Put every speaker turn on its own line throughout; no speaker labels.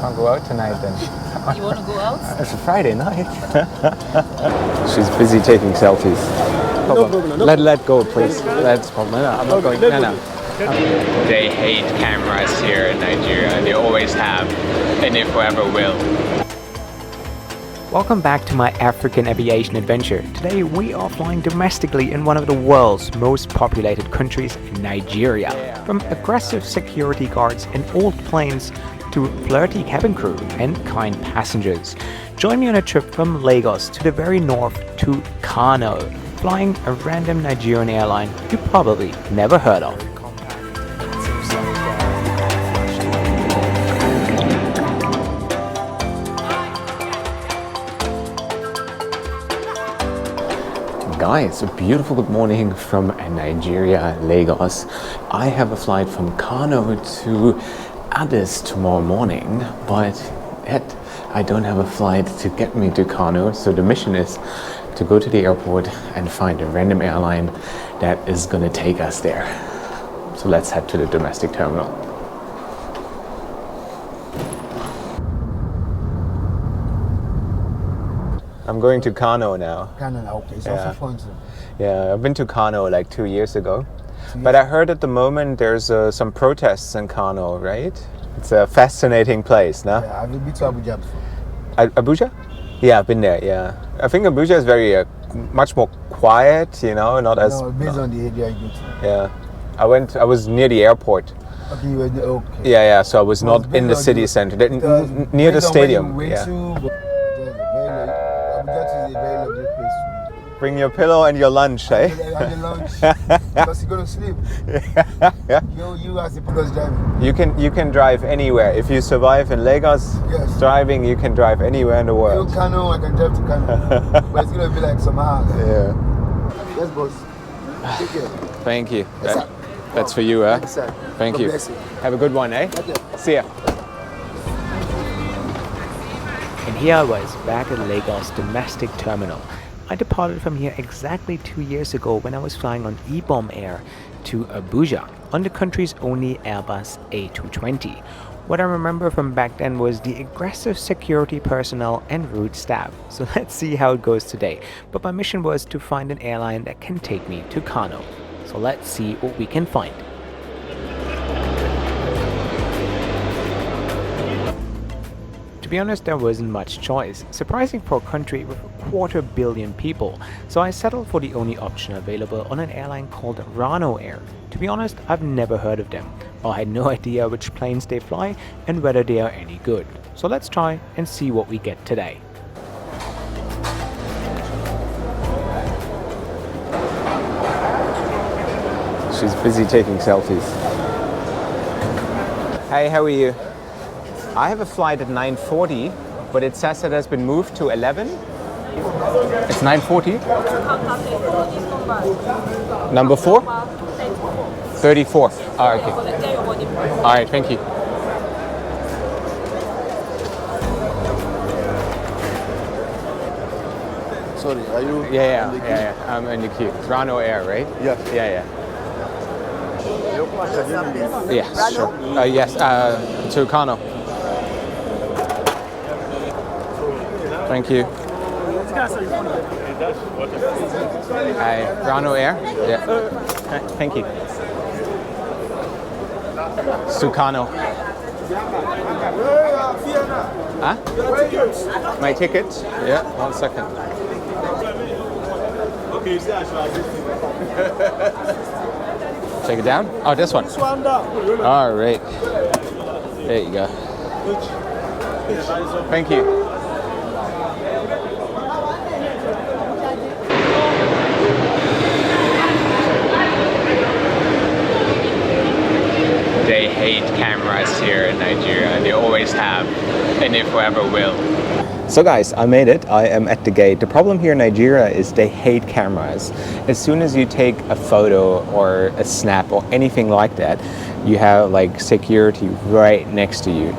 can't go out tonight then.
You want to go out?
It's a Friday night. She's busy taking selfies.
No problem.
Let go, please. That's problem. No, I'm not going. No. They hate cameras here in Nigeria. They always have, and they forever will. Welcome back to my African aviation adventure. Today we are flying domestically in one of the world's most populated countries, Nigeria. From aggressive security guards in old planes to flirty cabin crew and kind passengers. Join me on a trip from Lagos to the very north to Kano, flying a random Nigerian airline you probably never heard of. Guys, a beautiful good morning from Nigeria, Lagos. I have a flight from Kano to Addis tomorrow morning, but yet I don't have a flight to get me to Kano, so the mission is to go to the airport and find a random airline that is gonna take us there. So let's head to the domestic terminal. I'm going to Kano now.
Kano, okay. It's
Yeah.
also fun too.
Yeah, I've been to Kano like 2 years ago. But I heard at the moment there's some protests in Kano, right? It's a fascinating place, no?
Yeah, I've been to Abuja before.
Abuja? Yeah, I've been there, yeah. I think Abuja is very, much more quiet, you know, not as...
No, based on the area you go to.
Yeah. I was near the airport.
Okay, you were there, okay.
Yeah, so I was
Well,
not in the city center, near the
based on
stadium.
where you went
Yeah.
to, Abuja is a very lovely place to be.
Bring your pillow and your lunch, eh?
And the lunch, because you're gonna sleep. You as the pilot's driving.
You can drive anywhere. If you survive in Lagos,
Yes.
driving, you can drive anywhere in the
You
world.
Kano, I can drive to Kano. But it's gonna be like some hard.
Yeah.
Yes, boss. Take care.
Thank you.
Yes, sir.
That's for you, eh?
Yes, sir.
Thank
God
you.
bless you.
Have a good one, eh?
Okay.
See ya.
And here I was, back at Lagos domestic terminal. I departed from here exactly 2 years ago when I was flying on Embraer to Abuja on the country's only Airbus A220. What I remember from back then was the aggressive security personnel and rude staff. So let's see how it goes today. But my mission was to find an airline that can take me to Kano. So let's see what we can find. To be honest, there wasn't much choice, surprising for a country with 250 million people, so I settled for the only option available on an airline called Rano Air. To be honest, I've never heard of them, or had no idea which planes they fly and whether they are any good. So let's try and see what we get today.
She's busy taking selfies. Hey, how are you? I have a flight at 9:40, but it says it has been moved to 11. It's 9:40? Number 4? 34. Oh, okay. All right, thank you.
Sorry, are you?
Yeah. I'm in the queue. It's Rano Air, right?
Yes.
Yeah. Yeah, sure. Yes, to Kano. Thank you. Hi, Rano Air? Yeah. Thank you. Sukarno. Huh? My ticket? Yeah, 1 second. Take it down? Oh, this one. All right. There you go. Thank you. They hate cameras here in Nigeria. They always have, and they forever will. So guys, I made it. I am at the gate. The problem here in Nigeria is they hate cameras. As soon as you take a photo or a snap or anything like that, you have like security right next to you.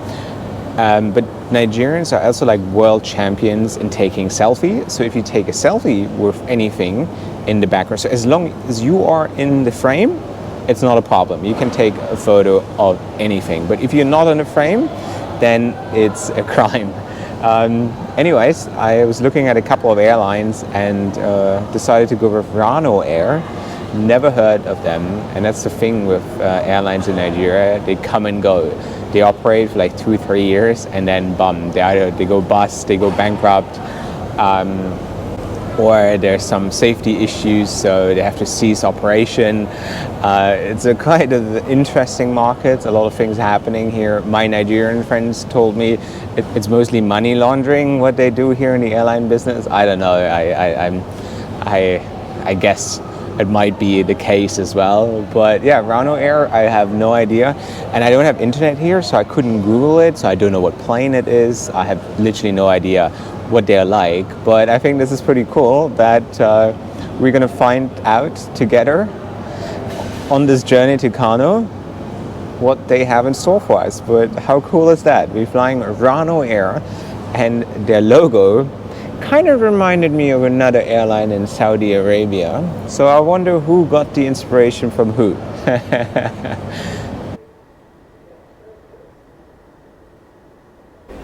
But Nigerians are also like world champions in taking selfie. So if you take a selfie with anything in the background, so as long as you are in the frame, it's not a problem. You can take a photo of anything. But if you're not in the frame, then it's a crime. Anyways, I was looking at a couple of airlines and decided to go with Rano Air. Never heard of them, and that's the thing with airlines in Nigeria. They come and go. They operate for like 2-3 years, and then bum, they go bust, they go bankrupt, or there's some safety issues, so they have to cease operation. It's a kind of interesting market. A lot of things happening here. My Nigerian friends told me it's mostly money laundering what they do here in the airline business. I don't know. I guess it might be the case as well. But yeah, Rano Air, I have no idea. And I don't have internet here, so I couldn't Google it. So I don't know what plane it is. I have literally no idea what they're like. But I think this is pretty cool that we're going to find out together on this journey to Kano what they have in store for us. But how cool is that? We're flying Rano Air, and their logo kind of reminded me of another airline in Saudi Arabia. So I wonder who got the inspiration from who.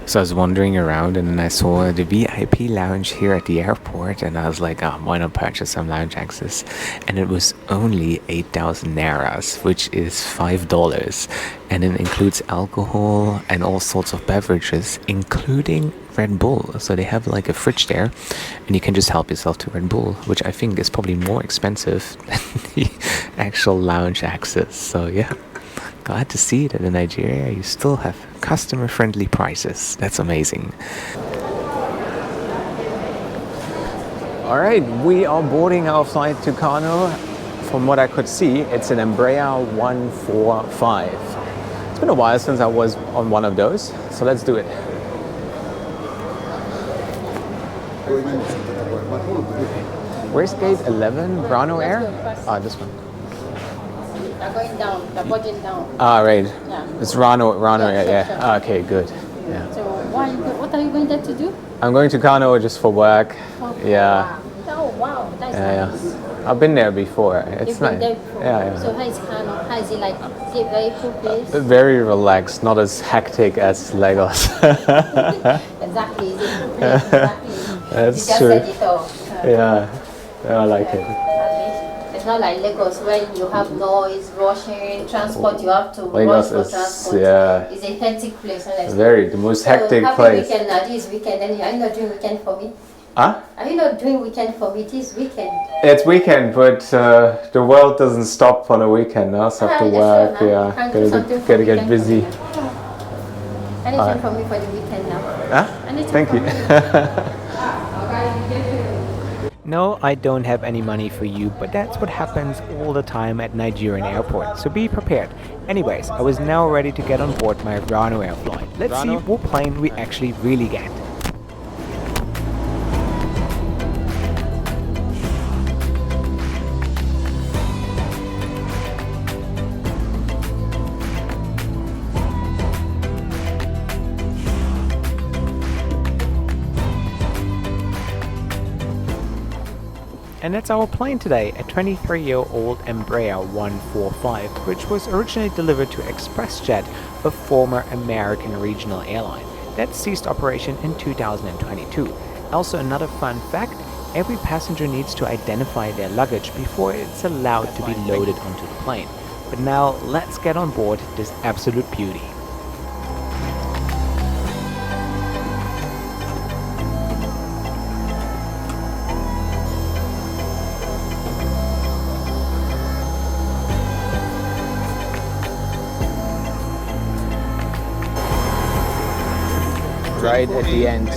So I was wandering around and then I saw the VIP lounge here at the airport, and I was like, oh, why not purchase some lounge access? And it was only 8,000 nairas, which is $5, and it includes alcohol and all sorts of beverages, including Red Bull. So they have like a fridge there, and you can just help yourself to Red Bull, which I think is probably more expensive than the actual lounge access. So yeah, glad to see that in Nigeria you still have customer-friendly prices. That's amazing. All right, we are boarding our flight to Kano. From what I could see, it's an Embraer 145. It's been a while since I was on one of those, so let's do it. Where's gate 11? Rano Air? Ah, this one.
They're going down, they're budging down.
Ah, right.
Yeah.
It's Rano Air, yeah.
Sure.
Ah, okay, good. Yeah.
So what are you going there to do?
I'm going to Kano just for work. Yeah.
Oh wow, that's
Yeah,
nice.
yeah. I've been there before. It's
You've been
nice.
there before.
Yeah,
So
yeah.
how is Kano? How is it like? Is it a very cool place?
Very relaxed, not as hectic as Lagos.
Exactly, is it a cool place? Exactly.
That's
You just
true.
said it all.
Yeah, I like it.
It's not like Lagos where you have noise, rushing, transport, you have to
Lagos
rush for
is,
transport.
yeah,
It's a hectic place, honestly.
very, the most hectic
happy
place.
weekend now, this weekend. Are you not doing weekend for me?
Huh?
Are you not doing weekend for me this weekend?
It's weekend, but the world doesn't stop on a weekend. I also have to work. Yeah,
Can't do something for
gotta get
weekend
busy.
for me. Anything for me for the weekend now?
Huh?
Anything
Thank
for
you.
me?
No, I don't have any money for you, but that's what happens all the time at Nigerian airports, so be prepared. Anyways, I was now ready to get on board my Rano Air flight. Let's see what plane we actually really get. And that's our plane today, a 23-year-old Embraer 145, which was originally delivered to ExpressJet, a former American regional airline that ceased operation in 2022. Also, another fun fact, every passenger needs to identify their luggage before it's allowed to be loaded onto the plane. But now, let's get on board this absolute beauty.
Right at the end.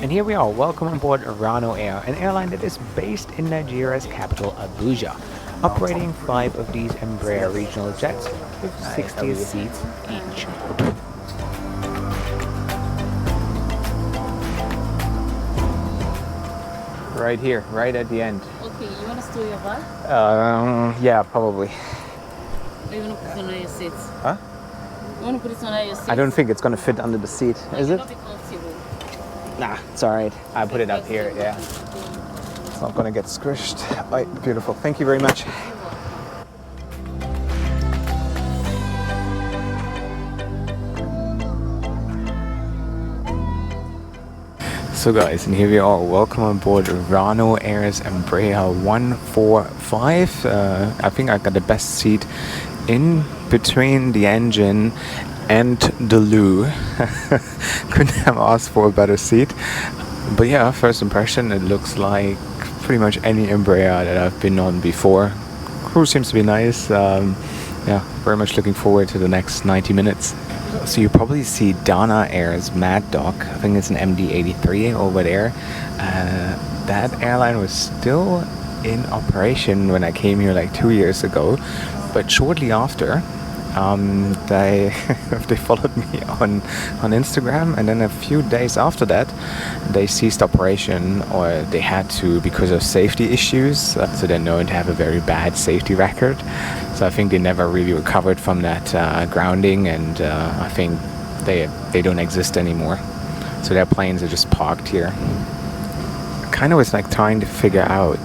And here we are, welcome on board Rano Air, an airline that is based in Nigeria's capital Abuja, operating 5 of these Embraer regional jets with 60 seats each.
Right here, right at the end.
Okay, you want to store your bag?
Yeah, probably.
Or you want to put it under your seats?
Huh?
You want to put it under your seats?
I don't think it's gonna fit under the seat, is it?
Not be comfortable.
Nah, it's alright. I put it up here, yeah. It's not gonna get squished. Right, beautiful. Thank you very much. So guys, and here we are. Welcome on board Rano Air's Embraer 145. I think I got the best seat in between the engine and the loo. Couldn't have asked for a better seat. But yeah, first impression, it looks like pretty much any Embraer that I've been on before. Crew seems to be nice. Yeah, very much looking forward to the next 90 minutes. So you probably see Rano Air's Mad Dog. I think it's an MD-83 over there. That airline was still in operation when I came here like 2 years ago, but shortly after they they followed me on Instagram, and then a few days after that they ceased operation, or they had to because of safety issues. So they're known to have a very bad safety record. So I think they never really recovered from that grounding, and I think they don't exist anymore. So their planes are just parked here. Kind of was like trying to figure out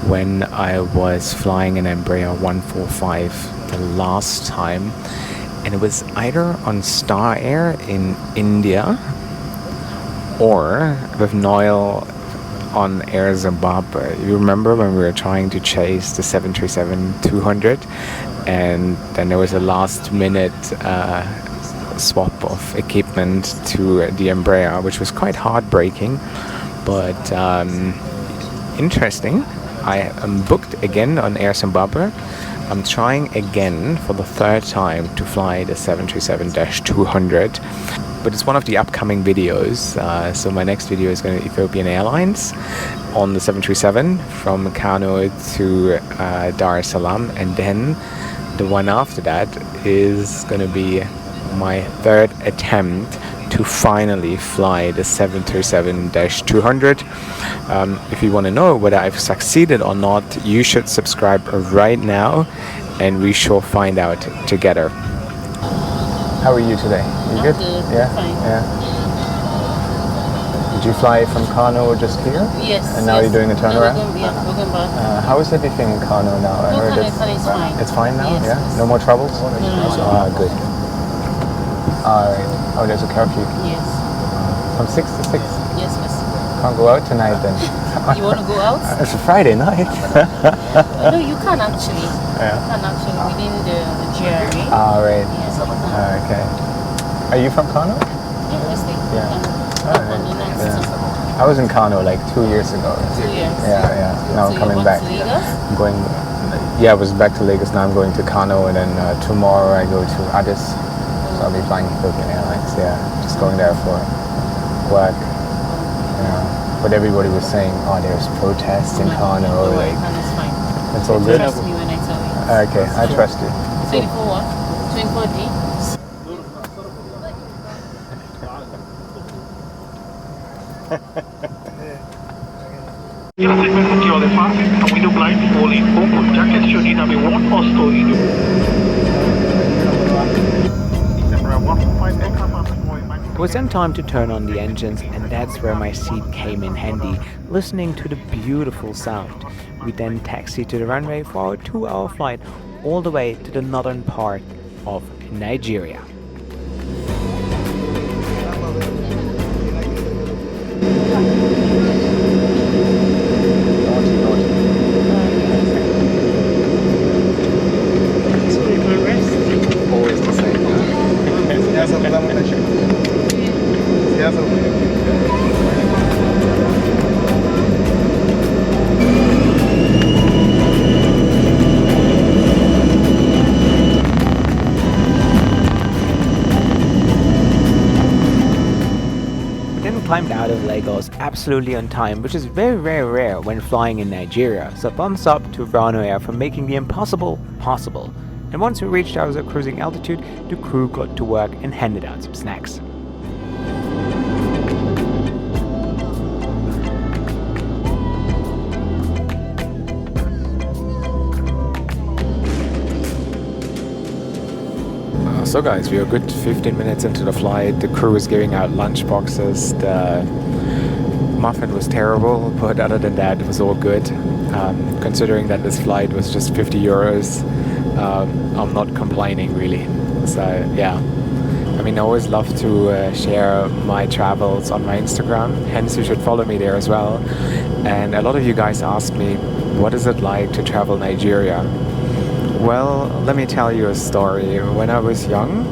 when I was flying an Embraer 145 the last time, and it was either on Star Air in India or with Noel on Air Zimbabwe. You remember when we were trying to chase the 737-200, and then there was a last minute swap of equipment to the Embraer, which was quite heartbreaking, but interesting. I am booked again on Air Zimbabwe. I'm trying again for the third time to fly the 737-200, but it's one of the upcoming videos. So my next video is going to Ethiopian Airlines on the 737 from Kano to Dar es Salaam, and then the one after that is going to be my third attempt to finally fly the 737-200. If you want to know whether I've succeeded or not, you should subscribe right now, and we shall find out together. How are you today? You good? Yeah.
Fine.
Yeah. Did you fly from Kano just here?
Yes.
And now you're doing a turnaround?
We're going back.
How is everything in Kano now? I heard
Kano is fine.
It's fine now?
Yes,
Yeah.
yes.
No more troubles?
No.
Good. Alright. Oh, there's a curfew.
Yes.
From 6 to 6.
Yes, miss.
Can't go out tonight then.
You want to go out?
It's a Friday night.
No, you can actually.
Yeah.
You can actually within the GRA.
Alright.
Yes,
Okay. Are you from Kano?
Yeah, let's take
Yeah. Alright.
on the next
Yeah. I was in Kano like 2 years ago.
2 years.
Yeah. Now
So
I'm coming
you're
back.
to Lagos?
I'm going. Yeah, I was back to Lagos. Now I'm going to Kano, and then tomorrow I go to Addis. So I'll be flying Ethiopian Airlines. Yeah, just going there for work. Yeah. But everybody was saying, oh, there's protests in Kano. Like,
Kano's fine.
it's all good.
Trust me when I tell you.
Okay, I trust you.
24 what? 24D?
Segment secure the fasten and window blind fully open. Jackets should either be worn or stored in
It was then time to turn on the engines, and that's where my seat came in handy, listening to the beautiful sound. We then taxied to the runway for our 2-hour flight all the way to the northern part of Nigeria.
Always the same.
Climbed out of Lagos absolutely on time, which is very, very rare when flying in Nigeria, so thumbs up to Rano Air for making the impossible possible. And once we reached our cruising altitude, the crew got to work and handed out some snacks.
So guys, we are a good 15 minutes into the flight. The crew is giving out lunch boxes. The muffin was terrible, but other than that, it was all good. Considering that this flight was just 50 euros, I'm not complaining really. So yeah,
I mean, I always love to share my travels on my Instagram, hence you should follow me there as well. And a lot of you guys ask me, what is it like to travel Nigeria? Well, let me tell you a story. When I was young,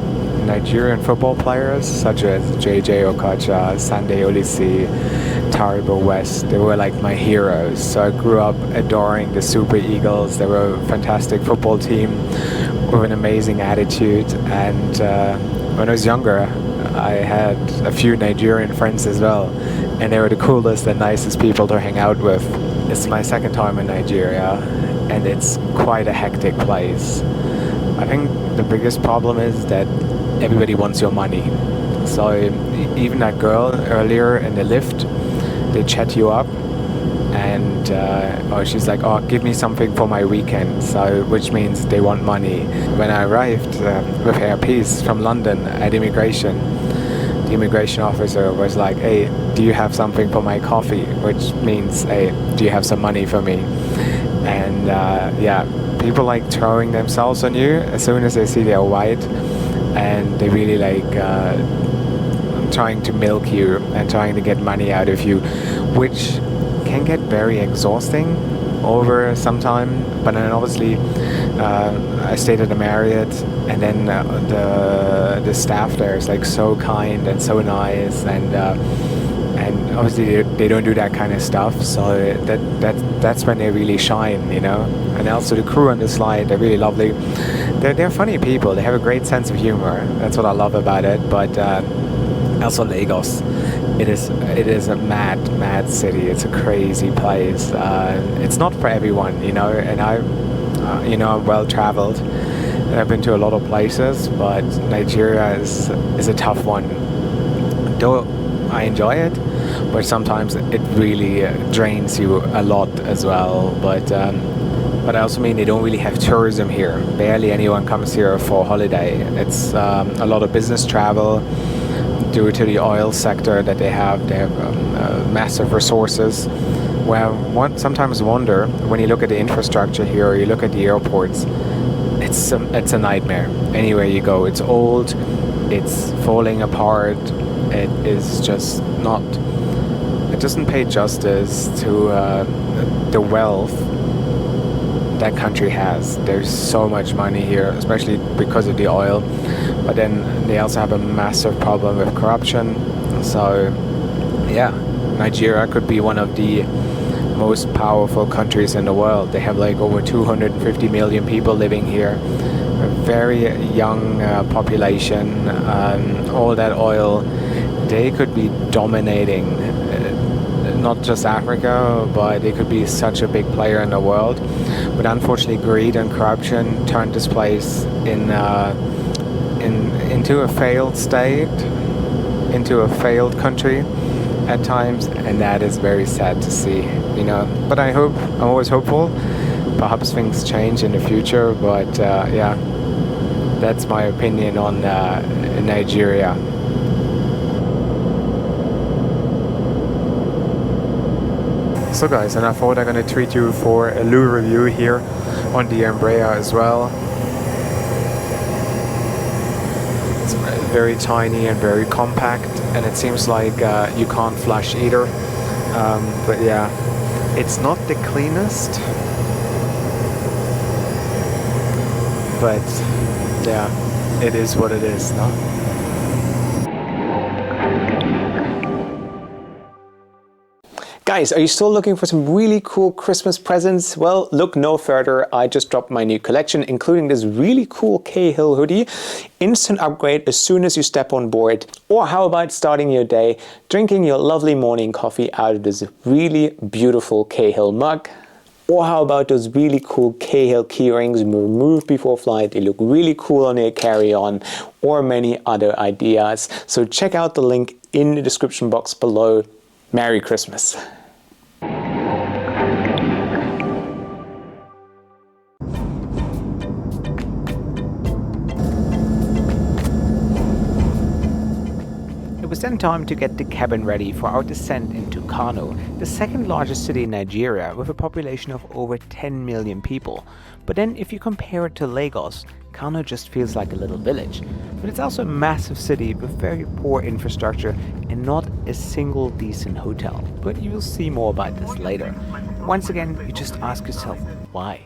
Nigerian football players such as JJ Okocha, Sunday Olise, Taribo West, they were like my heroes. So I grew up adoring the Super Eagles. They were a fantastic football team with an amazing attitude. And when I was younger, I had a few Nigerian friends as well, and they were the coolest and nicest people to hang out with. It's my second time in Nigeria, and it's quite a hectic place. I think the biggest problem is that everybody wants your money. So even that girl earlier in the lift, they chat you up, and she's like, oh, give me something for my weekend, so which means they want money. When I arrived with airpeace from London at immigration, the immigration officer was like, hey, do you have something for my coffee, which means, hey, do you have some money for me? And yeah, people like throwing themselves on you as soon as they see they're white, and they really like trying to milk you and trying to get money out of you, which can get very exhausting over some time. But then obviously I stayed at the Marriott, and then the staff there is like so kind and so nice, and obviously they don't do that kind of stuff, so that's when they really shine, you know. And also the crew on the slide, they're really lovely. They're funny people. They have a great sense of humor. That's what I love about it. But also Lagos, it is a mad city. It's a crazy place. It's not for everyone, you know. And I'm well traveled. I've been to a lot of places, but Nigeria is a tough one. Though I enjoy it, but sometimes it really drains you a lot as well. But I also mean they don't really have tourism here. Barely anyone comes here for holiday. It's a lot of business travel due to the oil sector that they have. They have massive resources. Well, one sometimes wonder when you look at the infrastructure here, or you look at the airports, it's a nightmare. Anywhere you go, it's old, it's falling apart. It is just not. It doesn't pay justice to the wealth that country has. There's so much money here, especially because of the oil. But then they also have a massive problem with corruption. So, yeah, Nigeria could be one of the most powerful countries in the world. They have like over 250 million people living here. A very young population. All that oil, they could be dominating not just Africa, but they could be such a big player in the world. But unfortunately, greed and corruption turned this place into a failed state, into a failed country at times, and that is very sad to see, you know. But I'm always hopeful. Perhaps things change in the future, but yeah, that's my opinion on Nigeria. So guys, and I thought I'm gonna treat you for a little review here on the Embraer as well. It's very tiny and very compact, and it seems like you can't flush either. But yeah, it's not the cleanest, but yeah, it is what it is, no?
Guys, are you still looking for some really cool Christmas presents? Well, look no further. I just dropped my new collection, including this really cool Cahill hoodie. Instant upgrade as soon as you step on board. Or how about starting your day drinking your lovely morning coffee out of this really beautiful Cahill mug? Or how about those really cool Cahill keyrings removed before flight? They look really cool on your carry-on, or many other ideas. So check out the link in the description box below. Merry Christmas.
It was then time to get the cabin ready for our descent into Kano, the second largest city in Nigeria with a population of over 10 million people. But then if you compare it to Lagos, Kano just feels like a little village. But it's also a massive city with very poor infrastructure and not a single decent hotel. But you will see more about this later. Once again, you just ask yourself, why?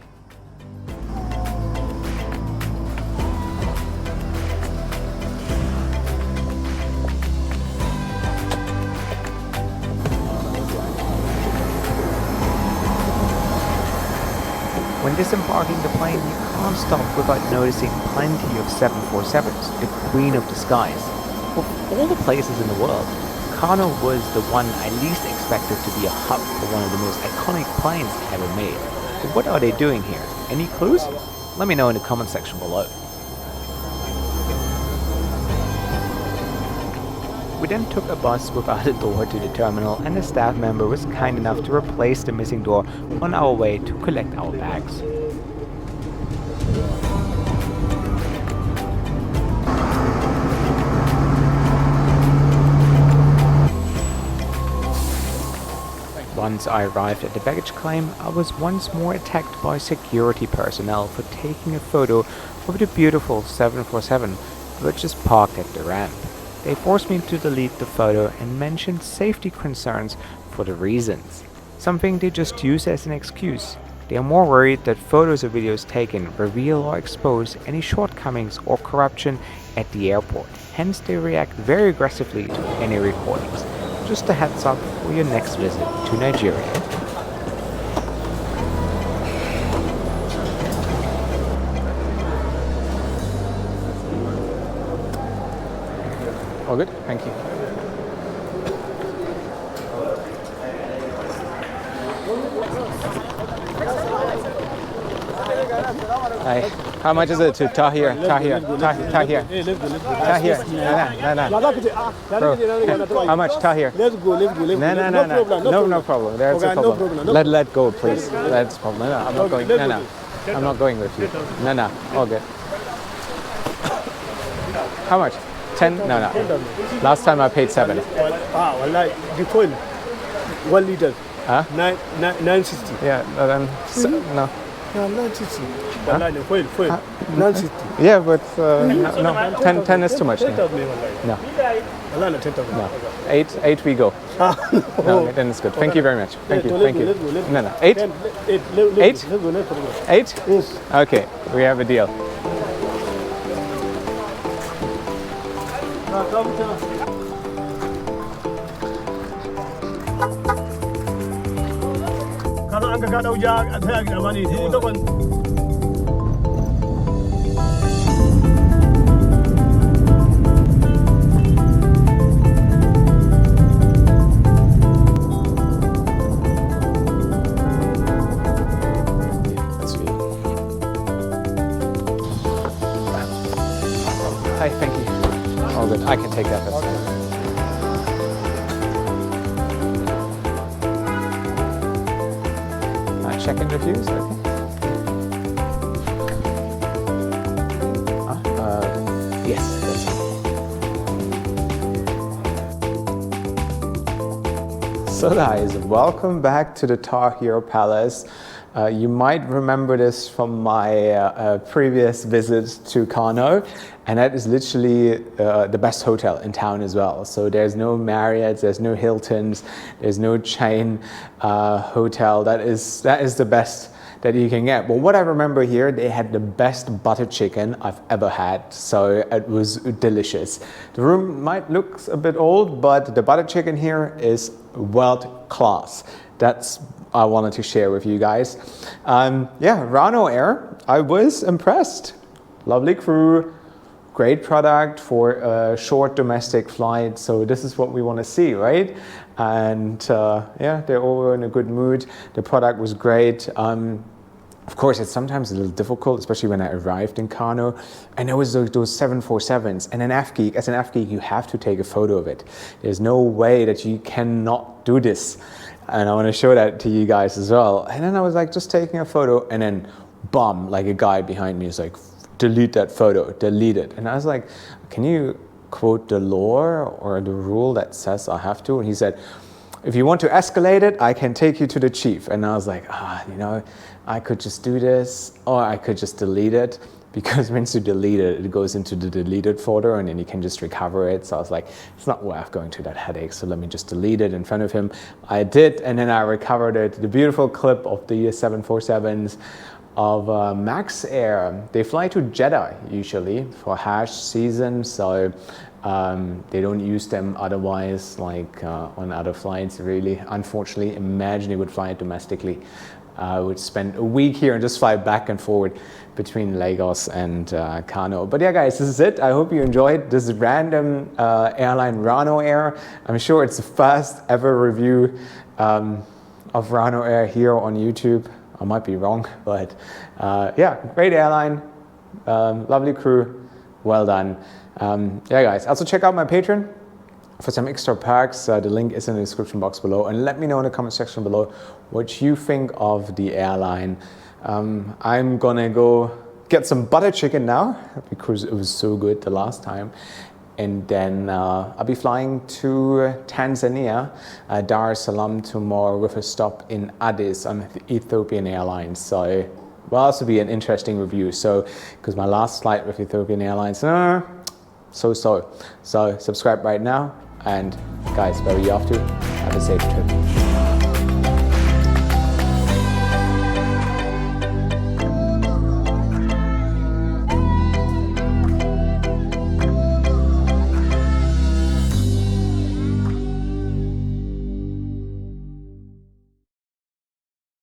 When disembarking the plane, you can't stop without noticing plenty of 747s, the queen of the skies. Of all the places in the world, Kano was the one I least expected to be a hub for one of the most iconic planes ever made. But what are they doing here? Any clues? Let me know in the comment section below. We then took a bus without a door to the terminal, and a staff member was kind enough to replace the missing door on our way to collect our bags. Once I arrived at the baggage claim, I was once more attacked by security personnel for taking a photo of the beautiful 747 which is parked at the ramp. They forced me to delete the photo and mentioned safety concerns for the reasons. Something they just use as an excuse. They are more worried that photos or videos taken reveal or expose any shortcomings or corruption at the airport. Hence they react very aggressively to any recordings. Just a heads up for your next visit to Nigeria. All good? Thank you. Hi. How much is it to Tahir? Tahir. Bro, how much Tahir?
Let's go.
No problem. There's a problem. Let go, please. That's a problem. No, I'm not going. No. I'm not going with you. No. All good. How much? 10? No. Last time I paid 7.
Wallahi, the coin, 1 liter.
Huh?
960.
Yeah, then no.
No, 960. Wallahi, the coin, 960.
Yeah, but no, 10 is too much. No.
Wallahi, 10,000.
No. 8 we go. No, then it's good. Thank you very much. Thank you. No. 8? 8? 8?
Yes.
Okay, we have a deal.
Kana an ka dau ja a taya gida mani 8,000.
Hi, thank you. All good. I can take that. That's fine. Check-in reviews. Okay. Yes, that's it. So guys, welcome back to the Tahir Palace. You might remember this from my previous visit to Kano, and that is literally the best hotel in town as well. So there's no Marriott, there's no Hiltons, there's no chain hotel. That is the best that you can get. But what I remember here, they had the best butter chicken I've ever had. So it was delicious. The room might look a bit old, but the butter chicken here is world class. That's I wanted to share with you guys. Rano Air, I was impressed. Lovely crew, great product for a short domestic flight. So this is what we want to see, right? And they're all were in a good mood. The product was great. Of course, it's sometimes a little difficult, especially when I arrived in Kano. And there was those 747s. And as an F-geek, you have to take a photo of it. There's no way that you cannot do this. And I want to show that to you guys as well. And then I was like just taking a photo, and then boom, like a guy behind me is like, delete that photo, delete it. And I was like, can you
quote the law or the rule that says I have to. And he said, if you want to escalate it, I can take you to the chief. And I was like, you know, I could just do this, or I could just delete it, because once you delete it, it goes into the deleted folder and then you can just recover it. So I was like, it's not worth going through that headache, so let me just delete it in front of him. I did, and then I recovered it. The beautiful clip of the 747s of Max Air. They fly to Jeddah usually for Hajj season, so they don't use them otherwise, like on other flights really. Unfortunately, imagine they would fly it domestically. I would spend a week here and just fly back and forward between Lagos and Kano. But yeah, guys, this is it. I hope you enjoyed this random airline, Rano Air. I'm sure it's the first ever review of Rano Air here on YouTube. I might be wrong, but yeah, great airline, lovely crew, well done. Yeah, guys, also check out my Patreon for some extra perks. The link is in the description box below, and let me know in the comment section below what you think of the airline. I'm gonna go get some butter chicken now because it was so good the last time, and then I'll be flying to Tanzania, Dar es Salaam tomorrow, with a stop in Addis on the Ethiopian Airlines. So it will also be an interesting review. So because my last flight with Ethiopian Airlines, so subscribe right now. And guys, wherever you're off to, have a safe trip.